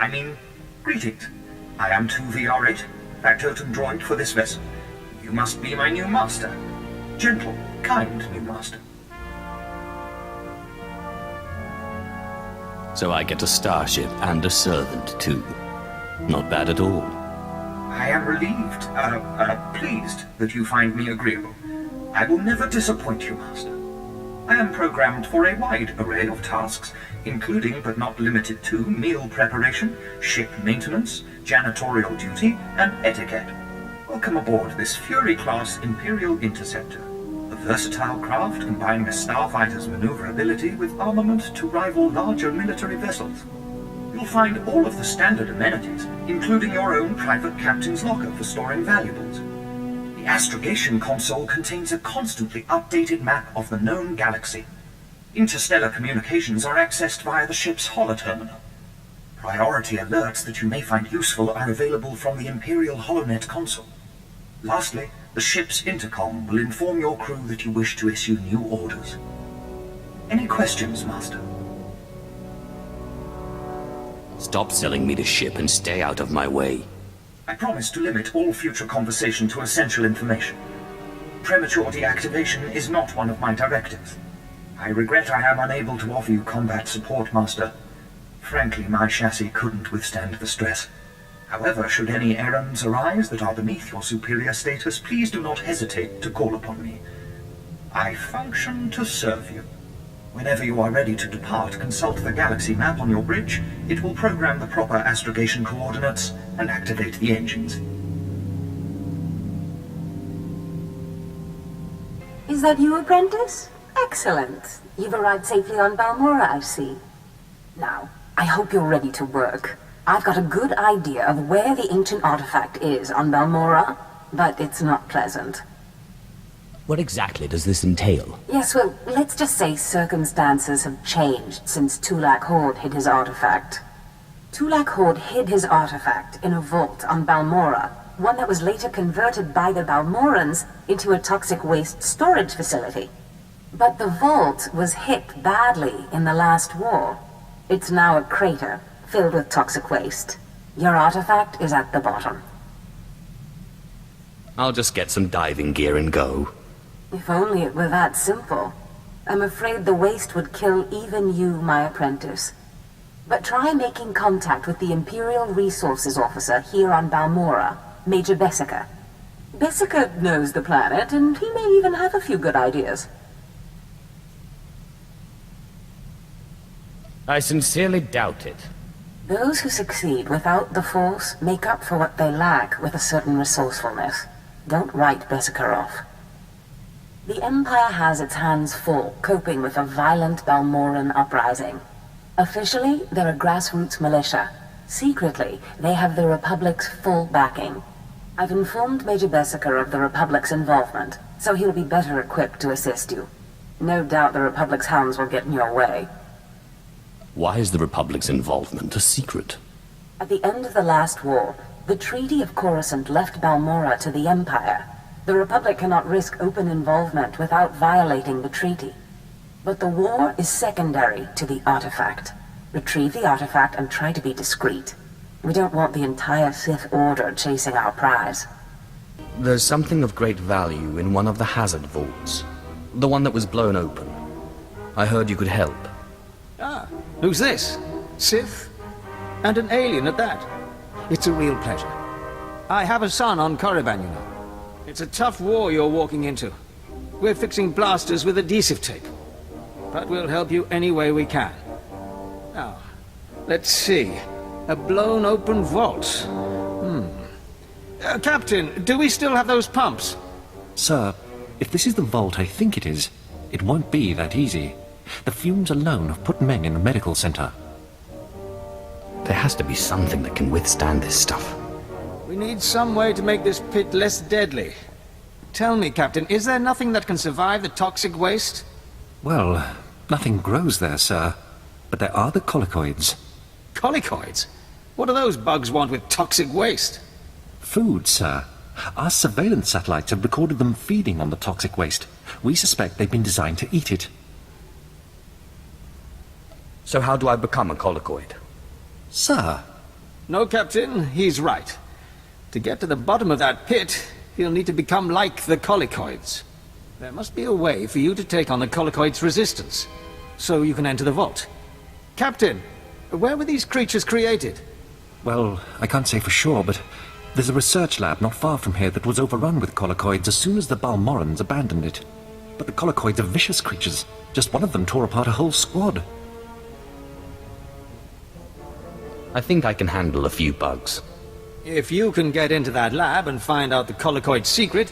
I mean, greetings. I am 2VR8, factotum droid for this vessel. You must be my new master. Gentle, kind new master. So I get a starship and a servant, too. Not bad at all. I am relieved, pleased that you find me agreeable. I will never disappoint you, master. I am programmed for a wide array of tasks, including but not limited to meal preparation, ship maintenance, janitorial duty, and etiquette. Welcome aboard this Fury-class Imperial Interceptor, a versatile craft combining a starfighter's maneuverability with armament to rival larger military vessels. You'll find all of the standard amenities, including your own private captain's locker for storing valuables. The astrogation console contains a constantly updated map of the known galaxy. Interstellar communications are accessed via the ship's holoterminal. Priority alerts that you may find useful are available from the Imperial HoloNet console. Lastly, the ship's intercom will inform your crew that you wish to issue new orders. Any questions, Master? Stop selling me the ship and stay out of my way. I promise to limit all future conversation to essential information. Premature deactivation is not one of my directives. I regret I am unable to offer you combat support, Master. Frankly, my chassis couldn't withstand the stress. However, should any errands arise that are beneath your superior status, please do not hesitate to call upon me. I function to serve you. Whenever you are ready to depart, consult the galaxy map on your bridge. It will program the proper astrogation coordinates and activate the engines. Is that you, apprentice? Excellent. You've arrived safely on Balmorra, I see. Now, I hope you're ready to work. I've got a good idea of where the ancient artifact is on Balmorra, but it's not pleasant. What exactly does this entail? Yes, well, let's just say circumstances have changed since Tulak Horde hid his artifact. Tulak Horde hid his artifact in a vault on Balmorra, one that was later converted by the Balmorrans into a toxic waste storage facility. But the vault was hit badly in the last war. It's now a crater filled with toxic waste. Your artifact is at the bottom. I'll just get some diving gear and go. If only it were that simple. I'm afraid the waste would kill even you, my apprentice. But try making contact with the Imperial Resources Officer here on Balmorra, Major Bessica. Bessica knows the planet, and he may even have a few good ideas. I sincerely doubt it. Those who succeed without the Force make up for what they lack with a certain resourcefulness. Don't write Bessica off. The Empire has its hands full coping with a violent Balmorran uprising. Officially, they're a grassroots militia. Secretly, they have the Republic's full backing. I've informed Major Bessica of the Republic's involvement, so he'll be better equipped to assist you. No doubt the Republic's hounds will get in your way. Why is the Republic's involvement a secret? At the end of the last war, the Treaty of Coruscant left Balmorra to the Empire. The Republic cannot risk open involvement without violating the treaty. But the war is secondary to the artifact. Retrieve the artifact and try to be discreet. We don't want the entire Sith Order chasing our prize. There's something of great value in one of the hazard vaults. The one that was blown open. I heard you could help. Ah, who's this? Sith? And an alien at that. It's a real pleasure. I have a son on Korriban, you know. It's a tough war you're walking into. We're fixing blasters with adhesive tape. But we'll help you any way we can. Now, let's see. A blown open vault. Captain, do we still have those pumps? Sir, if this is the vault I think it is, it won't be that easy. The fumes alone have put Meng in the medical center. There has to be something that can withstand this stuff. We need some way to make this pit less deadly. Tell me, Captain, is there nothing that can survive the toxic waste? Well, nothing grows there, sir. But there are the colicoids. Colicoids? What do those bugs want with toxic waste? Food, sir. Our surveillance satellites have recorded them feeding on the toxic waste. We suspect they've been designed to eat it. So how do I become a colicoid? Sir, No, Captain, he's right. To get to the bottom of that pit, you'll need to become like the Colicoids. There must be a way for you to take on the Colicoids' resistance, so you can enter the vault. Captain, where were these creatures created? Well, I can't say for sure, but there's a research lab not far from here that was overrun with Colicoids as soon as the Balmorrans abandoned it. But the Colicoids are vicious creatures. Just one of them tore apart a whole squad. I think I can handle a few bugs. If you can get into that lab and find out the Colicoid's secret,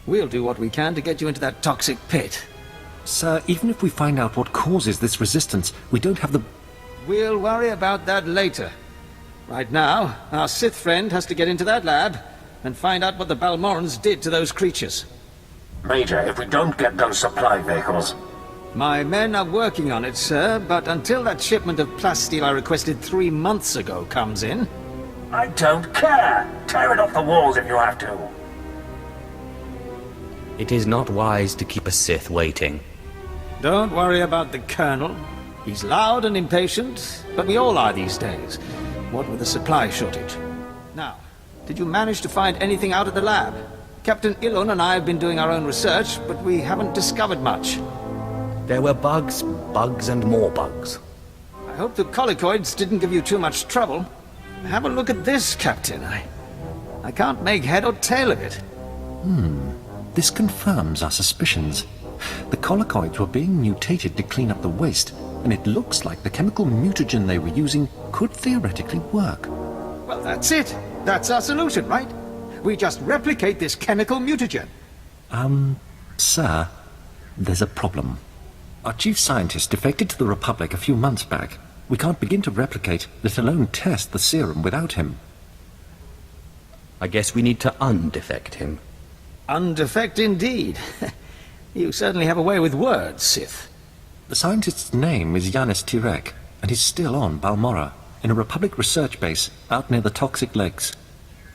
we'll do what we can to get you into that toxic pit. Sir, even if we find out what causes this resistance, we don't have the... We'll worry about that later. Right now, our Sith friend has to get into that lab and find out what the Balmorrans did to those creatures. Major, if we don't get those supply vehicles... My men are working on it, sir, but until that shipment of plasteel I requested 3 months ago comes in... I don't care! Tear it off the walls if you have to! It is not wise to keep a Sith waiting. Don't worry about the Colonel. He's loud and impatient, but we all are these days, what with the supply shortage. Now, did you manage to find anything out at the lab? Captain Ilon and I have been doing our own research, but we haven't discovered much. There were bugs, bugs and more bugs. I hope the Colicoids didn't give you too much trouble. Have a look at this, Captain. I can't make head or tail of it. This confirms our suspicions. The Colicoids were being mutated to clean up the waste, and it looks like the chemical mutagen they were using could theoretically work. Well, that's it. That's our solution, right? We just replicate this chemical mutagen. Sir, there's a problem. Our chief scientist defected to the Republic a few months back. We can't begin to replicate, let alone test the serum without him. I guess we need to undefect him. Undefect indeed. You certainly have a way with words, Sith. The scientist's name is Yanis Tirek, and he's still on Balmorra, in a Republic research base out near the Toxic Lakes.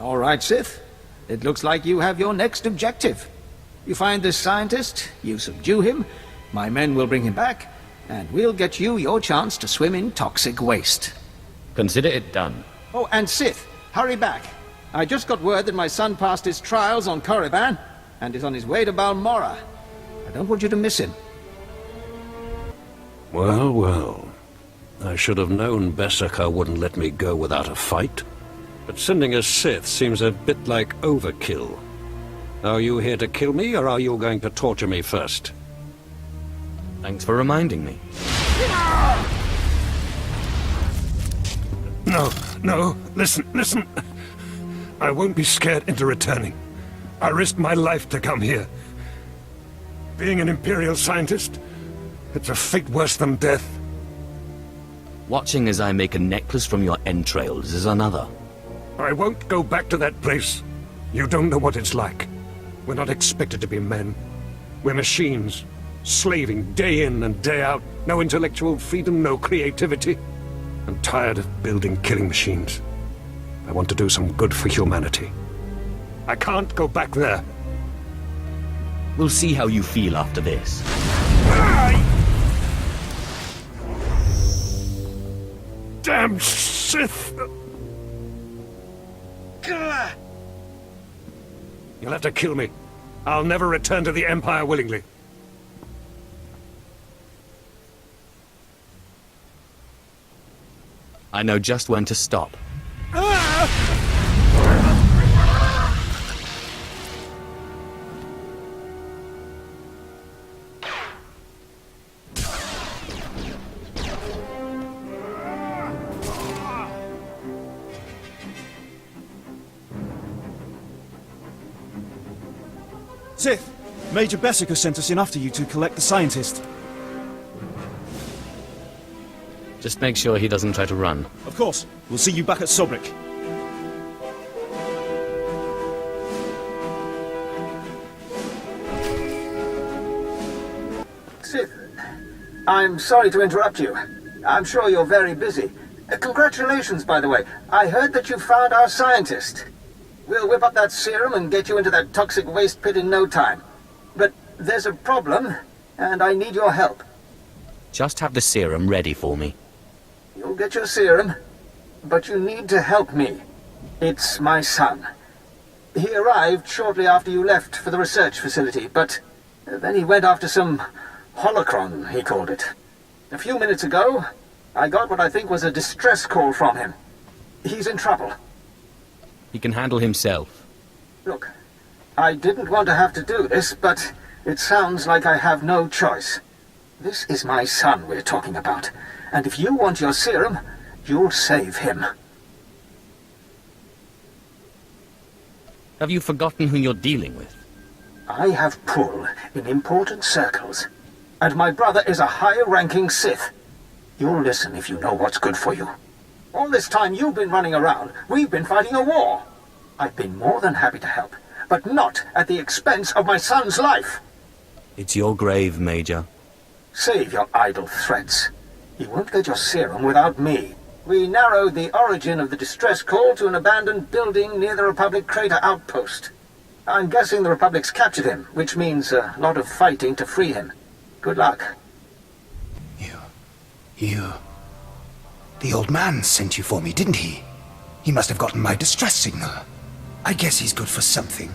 All right, Sith. It looks like you have your next objective. You find this scientist, you subdue him, my men will bring him back, and we'll get you your chance to swim in toxic waste. Consider it done. Oh, and Sith, hurry back. I just got word that my son passed his trials on Korriban, and is on his way to Balmorra. I don't want you to miss him. Well, well. I should have known Beskar wouldn't let me go without a fight. But sending a Sith seems a bit like overkill. Are you here to kill me, or are you going to torture me first? Thanks for reminding me. No, listen. I won't be scared into returning. I risked my life to come here. Being an Imperial scientist, it's a fate worse than death. Watching as I make a necklace from your entrails is another. I won't go back to that place. You don't know what it's like. We're not expected to be men. We're machines, slaving day in and day out. No intellectual freedom, no creativity. I'm tired of building killing machines. I want to do some good for humanity. I can't go back there. We'll see how you feel after this. Damn Sith! You'll have to kill me. I'll never return to the Empire willingly. I know just when to stop. Sith, Major Beskar sent us in after you to collect the scientist. Just make sure he doesn't try to run. Of course. We'll see you back at Sobrik. Sith, I'm sorry to interrupt you. I'm sure you're very busy. Congratulations, by the way. I heard that you found our scientist. We'll whip up that serum and get you into that toxic waste pit in no time. But there's a problem, and I need your help. Just have the serum ready for me. You'll get your serum, but you need to help me. It's my son. He arrived shortly after you left for the research facility, but then he went after some holocron, he called it. A few minutes ago, I got what I think was a distress call from him. He's in trouble. He can handle himself. Look, I didn't want to have to do this, but it sounds like I have no choice. This is my son we're talking about, and if you want your serum, you'll save him. Have you forgotten who you're dealing with? I have pull in important circles, and my brother is a higher-ranking Sith. You'll listen if you know what's good for you. All this time you've been running around, we've been fighting a war. I've been more than happy to help, but not at the expense of my son's life. It's your grave, Major. Save your idle threats. You won't get your serum without me. We narrowed the origin of the distress call to an abandoned building near the Republic crater outpost. I'm guessing the Republic's captured him, which means a lot of fighting to free him. Good luck. The old man sent you for me, didn't he? He must have gotten my distress signal. I guess he's good for something.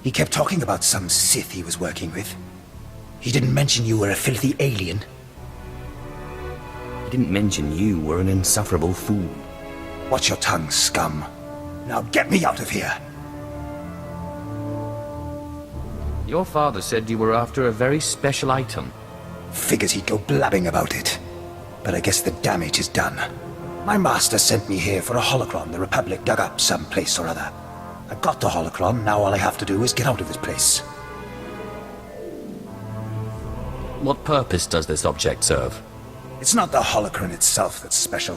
He kept talking about some Sith he was working with. He didn't mention you were a filthy alien. He didn't mention you were an insufferable fool. Watch your tongue, scum. Now get me out of here! Your father said you were after a very special item. Figures he'd go blabbing about it. But I guess the damage is done. My master sent me here for a holocron the Republic dug up someplace or other. I've got the holocron, now all I have to do is get out of this place. What purpose does this object serve? It's not the holocron itself that's special.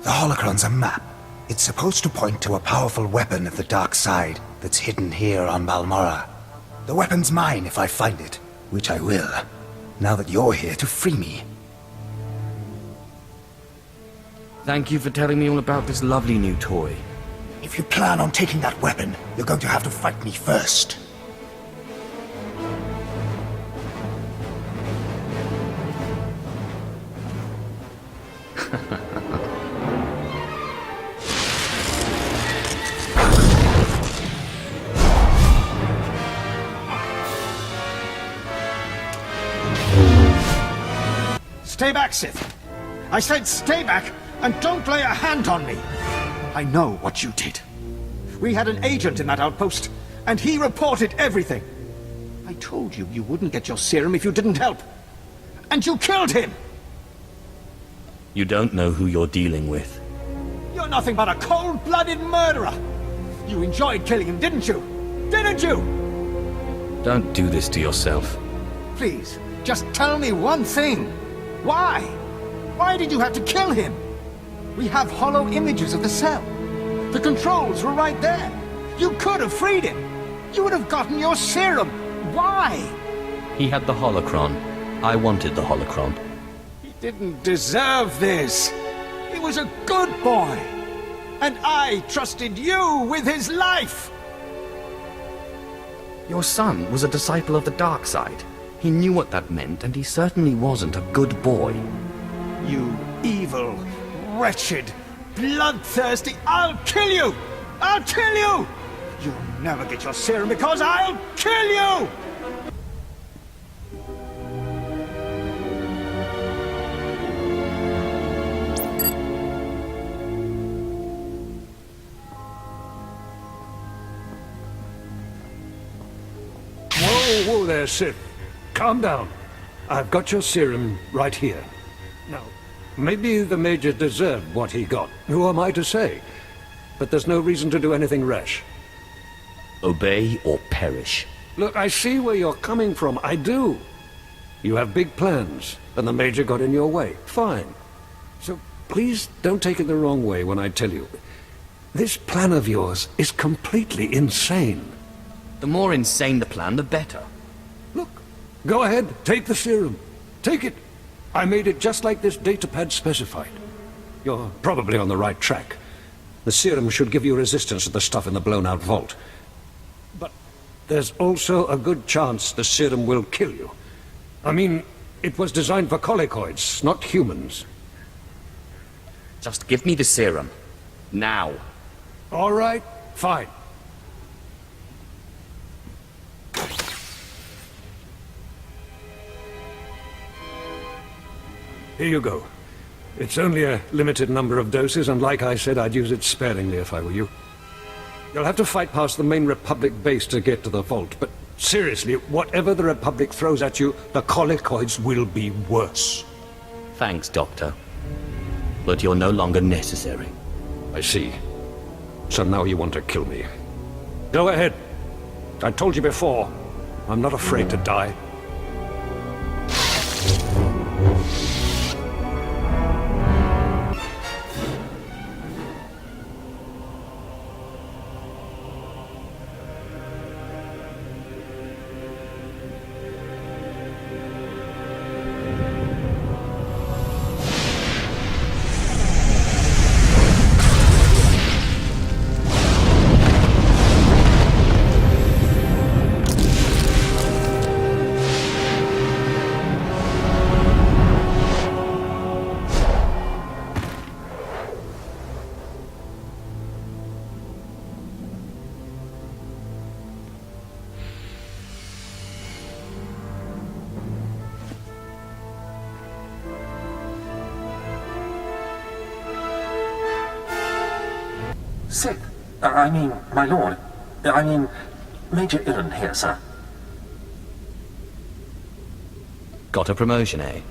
The holocron's a map. It's supposed to point to a powerful weapon of the dark side that's hidden here on Balmorra. The weapon's mine if I find it, which I will, now that you're here to free me. Thank you for telling me all about this lovely new toy. If you plan on taking that weapon, you're going to have to fight me first. Stay back, Sith. I said stay back, and don't lay a hand on me. I know what you did. We had an agent in that outpost, and he reported everything. I told you you wouldn't get your serum if you didn't help. And you killed him! You don't know who you're dealing with. You're nothing but a cold-blooded murderer! You enjoyed killing him, didn't you? Didn't you? Don't do this to yourself. Please, just tell me one thing. Why? Why did you have to kill him? We have hollow images of the cell. The controls were right there. You could have freed him. You would have gotten your serum. Why? He had the holocron. I wanted the holocron. He didn't deserve this. He was a good boy. And I trusted you with his life. Your son was a disciple of the dark side. He knew what that meant, and he certainly wasn't a good boy. You evil, wretched, bloodthirsty... I'll kill you! I'll kill you! You'll never get your serum because I'll kill you! Whoa there, Sith. Calm down. I've got your serum right here. Now, maybe the Major deserved what he got. Who am I to say? But there's no reason to do anything rash. Obey or perish. Look, I see where you're coming from. I do. You have big plans, and the Major got in your way. Fine. So please don't take it the wrong way when I tell you. This plan of yours is completely insane. The more insane the plan, the better. Look, go ahead, take the serum. Take it. I made it just like this datapad specified. You're probably on the right track. The serum should give you resistance to the stuff in the blown-out vault. But there's also a good chance the serum will kill you. I mean, it was designed for colicoids, not humans. Just give me the serum. Now. All right, fine. Here you go. It's only a limited number of doses, and like I said, I'd use it sparingly if I were you. You'll have to fight past the main Republic base to get to the vault, but seriously, whatever the Republic throws at you, the Colicoids will be worse. Thanks, Doctor. But you're no longer necessary. I see. So now you want to kill me. Go ahead. I told you before, I'm not afraid to die. Sith, I mean, my lord. I mean, Major Illen here, sir. Got a promotion, eh?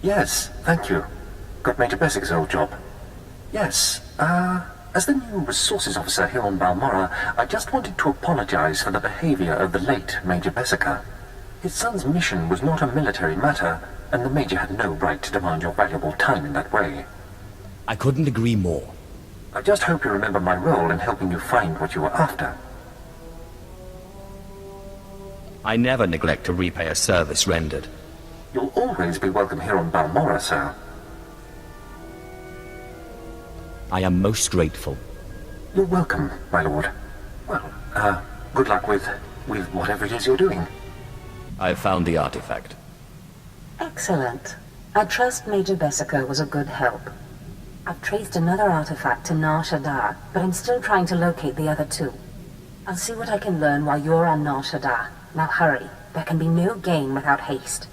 Yes, thank you. Got Major Bessic's old job. Yes, as the new resources officer here on Balmorra, I just wanted to apologize for the behavior of the late Major Bessica. His son's mission was not a military matter, and the Major had no right to demand your valuable time in that way. I couldn't agree more. I just hope you remember my role in helping you find what you were after. I never neglect to repay a service rendered. You'll always be welcome here on Balmorra, sir. I am most grateful. You're welcome, my lord. Well, good luck with whatever it is you're doing. I've found the artifact. Excellent. I trust Major Bessica was a good help. I've traced another artifact to Nar Shaddaa, but I'm still trying to locate the other two. I'll see what I can learn while you're on Nar Shaddaa. Now hurry. There can be no gain without haste.